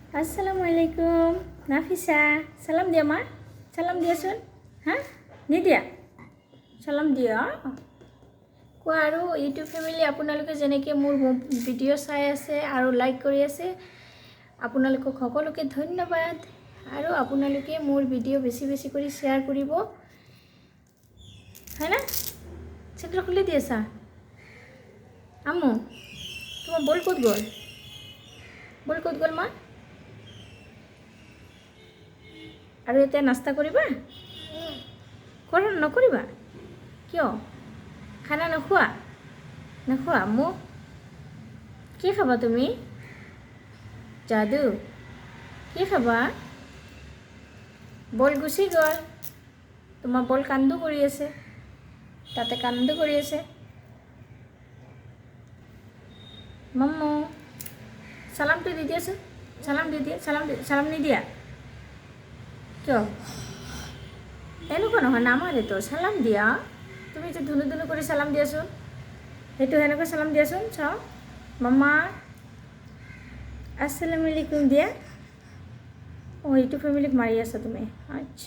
আসসালামু আলাইকুম নাফিসা সালাম দিয়া মা সালাম দিয়াচোন হা নিদিয়া সালাম দিয়া কোৱা আৰু ইউটিউব ফেমিলি আপোনালোকে যেনেকৈ মোৰ ভিডিঅ' চাই আছে আৰু লাইক কৰি আছে আপোনালোকক সকলোকে ধন্যবাদ আৰু আপোনালোকে মোৰ ভিডিঅ' বেছি বেছি কৰি শ্বেয়াৰ কৰিব হয় না চেকটা খুলি দি আছা আম্মু তোমাৰ বল ক'ত গ'ল মা আৰু এতিয়া নাস্তা কৰিবা নকৰিবা কিয় খানা নোখোৱা মোক কি খাবা তুমি যাদু কি খাবা বল গুচি গ'ল তোমাৰ বল কান্দো কৰি আছে তাতে কান্দো কৰি আছে মাম্মু সালামটো দি দিয়াচোন সালাম নিদিয়া কিয় এনেকুৱা নহয় নামাৰেতো সালাম দিয়া তুমি যে ধুনু কৰি সালাম দিয়াচোন সেইটো সেনেকৈ সালাম দিয়াচোন চাওঁ মাম্মা আসসালামু আলাইকুম দিয়া অঁ ইউটিউব ফেমিলিক মাৰি আছা তুমি আচ্ছা